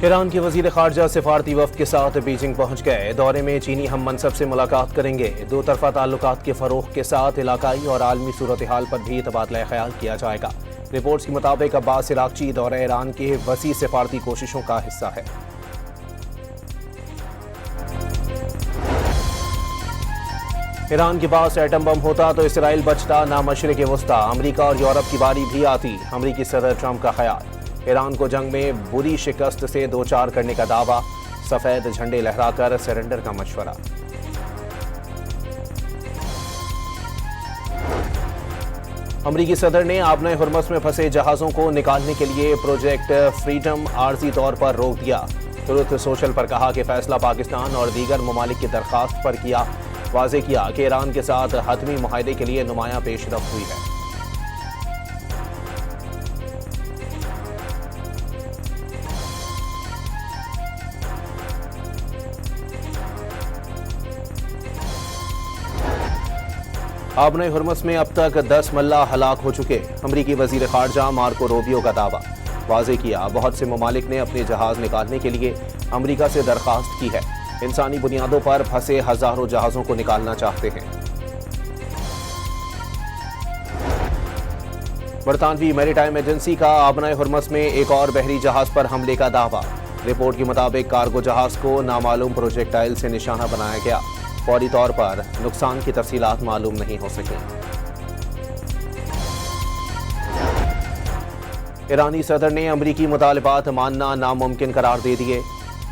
ایران کے وزیر خارجہ سفارتی وفد کے ساتھ بیجنگ پہنچ گئے۔ دورے میں چینی ہم منصب سے ملاقات کریں گے۔ دو طرفہ تعلقات کے فروغ کے ساتھ علاقائی اور عالمی صورتحال پر بھی تبادلہ خیال کیا جائے گا۔ رپورٹس کے مطابق عباس عراقچی دورہ ایران کے وسیع سفارتی کوششوں کا حصہ ہے۔ ایران کے پاس ایٹم بم ہوتا تو اسرائیل بچتا نہ مشرق وسطی، امریکہ اور یورپ کی باری بھی آتی، امریکی صدر ٹرمپ کا خیال۔ ایران کو جنگ میں بری شکست سے دوچار کرنے کا دعویٰ، سفید جھنڈے لہرا کر سرنڈر کا مشورہ۔ امریکی صدر نے آبنۂ ہرمز میں پھنسے جہازوں کو نکالنے کے لیے پروجیکٹ فریڈم عارضی طور پر روک دیا۔ ٹروتھ سوشل پر کہا کہ فیصلہ پاکستان اور دیگر ممالک کی درخواست پر کیا۔ واضح کیا کہ ایران کے ساتھ حتمی معاہدے کے لیے نمایاں پیش رفت ہوئی ہے۔ آبنۂ ہرمز میں اب تک 10 ملاح ہلاک ہو چکے، امریکی وزیر خارجہ مارکو روبیو کا دعویٰ۔ واضح کیا بہت سے ممالک نے اپنے جہاز نکالنے کے لیے امریکہ سے درخواست کی ہے، انسانی بنیادوں پر پھنسے ہزاروں جہازوں کو نکالنا چاہتے ہیں۔ برطانوی میری ٹائم ایجنسی کا آبنۂ ہرمز میں ایک اور بحری جہاز پر حملے کا دعویٰ۔ رپورٹ کے مطابق کارگو جہاز کو نامعلوم پروجیکٹائل سے نشانہ بنایا گیا، فوری طور پر نقصان کی تفصیلات معلوم نہیں ہو سکیں۔ ایرانی صدر نے امریکی مطالبات ماننا ناممکن قرار دے دیے۔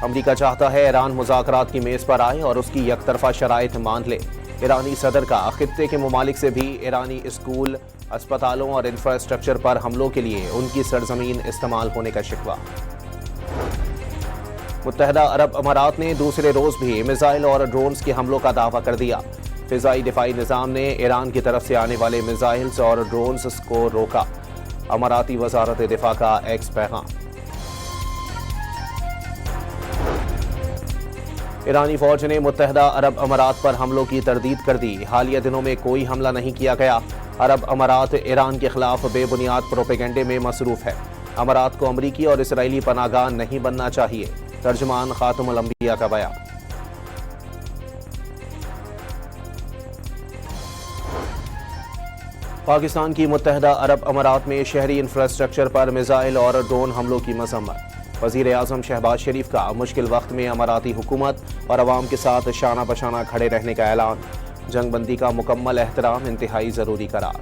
امریکہ چاہتا ہے ایران مذاکرات کی میز پر آئے اور اس کی یک طرفہ شرائط مان لے۔ ایرانی صدر کا خطے کے ممالک سے بھی ایرانی اسکول، اسپتالوں اور انفراسٹرکچر پر حملوں کے لیے ان کی سرزمین استعمال ہونے کا شکوہ۔ متحدہ عرب امارات نے دوسرے روز بھی میزائل اور ڈرونز کے حملوں کا دعویٰ کر دیا۔ فضائی دفاعی نظام نے ایران کی طرف سے آنے والے میزائلز اور ڈرونز کو روکا، اماراتی وزارت دفاع کا ایکس پیغام۔ ایرانی فوج نے متحدہ عرب امارات پر حملوں کی تردید کر دی، حالیہ دنوں میں کوئی حملہ نہیں کیا گیا۔ عرب امارات ایران کے خلاف بے بنیاد پروپیگنڈے میں مصروف ہے۔ امارات کو امریکی اور اسرائیلی پناہ گاہ نہیں بننا چاہیے، ترجمان خاتم الانبیاء کا بیان۔ پاکستان کی متحدہ عرب امارات میں شہری انفراسٹرکچر پر میزائل اور ڈرون حملوں کی مذمت۔ وزیر اعظم شہباز شریف کا مشکل وقت میں اماراتی حکومت اور عوام کے ساتھ شانہ بشانہ کھڑے رہنے کا اعلان، جنگ بندی کا مکمل احترام انتہائی ضروری قرار۔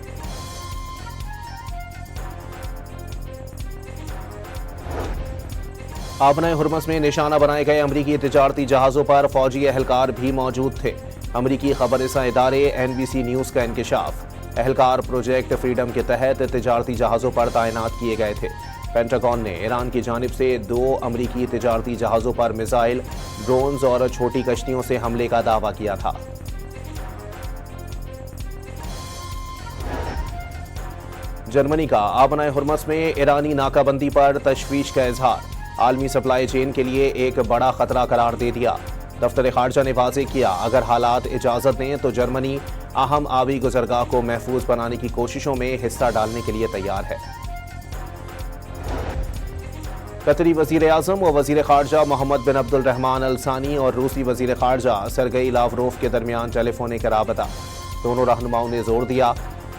آبنۂ ہرمز میں نشانہ بنائے گئے امریکی تجارتی جہازوں پر فوجی اہلکار بھی موجود تھے، امریکی خبر رساں ادارے NBC نیوز کا انکشاف۔ اہلکار پروجیکٹ فریڈم کے تحت تجارتی جہازوں پر تعینات کیے گئے تھے۔ پینٹاگون نے ایران کی جانب سے 2 امریکی تجارتی جہازوں پر میزائل، ڈرونز اور چھوٹی کشتیوں سے حملے کا دعویٰ کیا تھا۔ جرمنی کا آبنۂ ہرمز میں ایرانی ناکہ بندی پر تشویش کا اظہار، عالمی سپلائی چین کے لیے ایک بڑا خطرہ قرار دے دیا۔ دفتر خارجہ نے واضح کیا اگر حالات اجازت دیں تو جرمنی اہم آبی گزرگاہ کو محفوظ بنانے کی کوششوں میں حصہ ڈالنے کے لیے تیار ہے۔ قطری وزیر اعظم و وزیر خارجہ محمد بن عبد الرحمن الثانی اور روسی وزیر خارجہ سرگئی لاوروف کے درمیان ٹیلی فونک رابطہ۔ دونوں رہنماؤں نے زور دیا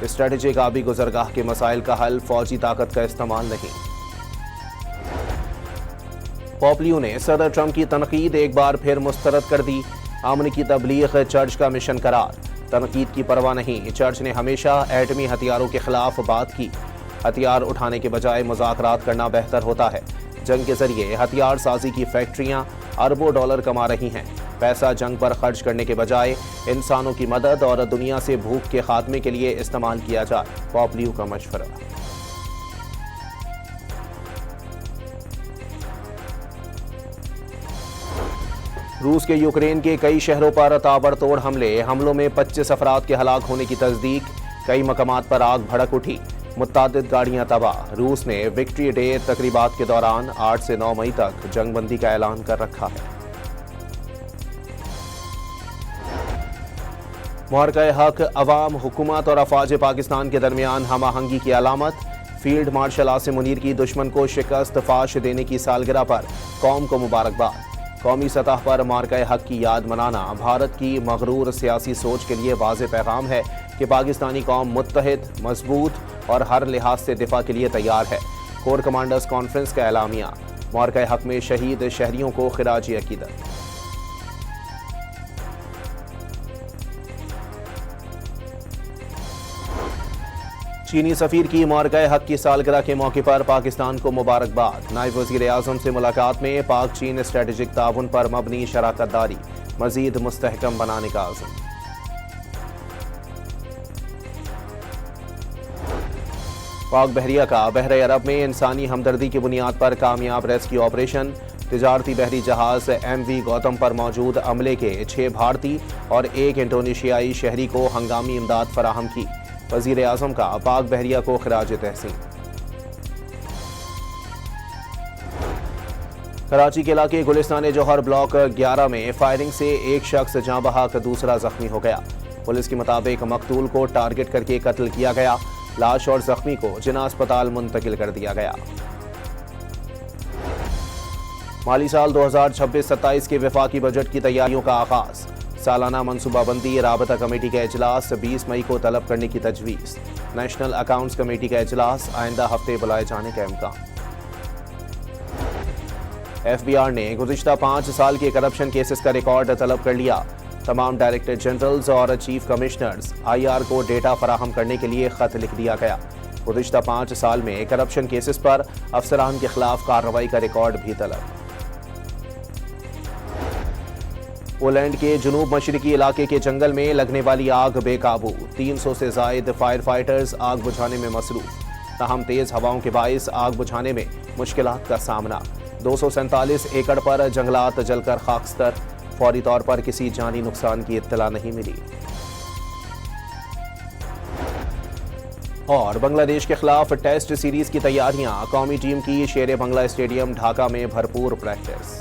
اسٹریٹجک آبی گزرگاہ کے مسائل کا حل فوجی طاقت کا استعمال نہیں۔ پوپلیو نے صدر ٹرمپ کی تنقید ایک بار پھر مسترد کر دی، امن کی تبلیغ چرچ کا مشن قرار، تنقید کی پرواہ نہیں، چرچ نے ہمیشہ ایٹمی ہتھیاروں کے خلاف بات کی، ہتھیار اٹھانے کے بجائے مذاکرات کرنا بہتر ہوتا ہے، جنگ کے ذریعے ہتھیار سازی کی فیکٹریاں اربوں ڈالر کما رہی ہیں، پیسہ جنگ پر خرچ کرنے کے بجائے انسانوں کی مدد اور دنیا سے بھوک کے خاتمے کے لیے استعمال کیا جائے، پوپلیو کا مشورہ۔ روس کے یوکرین کے کئی شہروں پر تابڑتوڑ حملوں میں 25 افراد کے ہلاک ہونے کی تصدیق، کئی مقامات پر آگ بھڑک اٹھی، متعدد گاڑیاں تباہ۔ روس نے وکٹری ڈے تقریبات کے دوران 8 سے 9 مئی تک جنگ بندی کا اعلان کر رکھا ہے۔ معرکہ حق عوام، حکومت اور افواج پاکستان کے درمیان ہم آہنگی کی علامت، فیلڈ مارشل عاصم منیر کی دشمن کو شکست فاش دینے کی سالگرہ پر قوم کو مبارکباد۔ قومی سطح پر مارکہ حق کی یاد منانا بھارت کی مغرور سیاسی سوچ کے لیے واضح پیغام ہے کہ پاکستانی قوم متحد، مضبوط اور ہر لحاظ سے دفاع کے لیے تیار ہے۔ کور کمانڈرز کانفرنس کا اعلامیہ۔ مارکہ حق میں شہید شہریوں کو خراج عقیدت۔ چینی سفیر کی مارکہ حق کی سالگرہ کے موقع پر پاکستان کو مبارکباد۔ نائب وزیر اعظم سے ملاقات میں پاک چین اسٹریٹجک تعاون پر مبنی شراکت داری مزید مستحکم بنانے کا عزم۔ پاک بحریہ کا بحر عرب میں انسانی ہمدردی کی بنیاد پر کامیاب ریسکیو آپریشن۔ تجارتی بحری جہاز ایم وی گوتم پر موجود عملے کے 6 بھارتی اور 1 انڈونیشیائی شہری کو ہنگامی امداد فراہم کی۔ وزیر اعظم کا پاک بحریہ کو خراج تحسین۔ کراچی کے علاقے گلستان جوہر بلاک 11 میں فائرنگ سے ایک شخص جاں بحق دوسرا زخمی ہو گیا۔ پولیس کے مطابق مقتول کو ٹارگٹ کر کے قتل کیا گیا۔ لاش اور زخمی کو جناح اسپتال منتقل کر دیا گیا۔ مالی سال 2026-27 کے وفاقی بجٹ کی تیاریوں کا آغاز۔ سالانہ منصوبہ بندی رابطہ کمیٹی کا اجلاس 20 مئی کو طلب کرنے کی تجویز۔ نیشنل اکاؤنٹس کمیٹی کا اجلاس آئندہ ہفتے بلائے جانے کا امکان۔ ایف بی آر نے گزشتہ 5 سال کے کرپشن کیسز کا ریکارڈ طلب کر لیا۔ تمام ڈائریکٹر جنرلز اور چیف کمشنرز آئی آر کو ڈیٹا فراہم کرنے کے لیے خط لکھ دیا گیا۔ گزشتہ 5 سال میں کرپشن کیسز پر افسران کے خلاف کارروائی کا ریکارڈ بھی طلب۔ پولینڈ کے جنوب مشرقی علاقے کے جنگل میں لگنے والی آگ بے قابو۔ 300 سے زائد فائر فائٹرز آگ بجھانے میں مصروف۔ تاہم تیز ہواؤں کے باعث آگ بجھانے میں مشکلات کا سامنا۔ 247 ایکڑ پر جنگلات جل کر خاکستر۔ فوری طور پر کسی جانی نقصان کی اطلاع نہیں ملی۔ اور بنگلہ دیش کے خلاف ٹیسٹ سیریز کی تیاریاں۔ قومی ٹیم کی شیر بنگلہ اسٹیڈیم ڈھاکہ میں بھرپور پریکٹس۔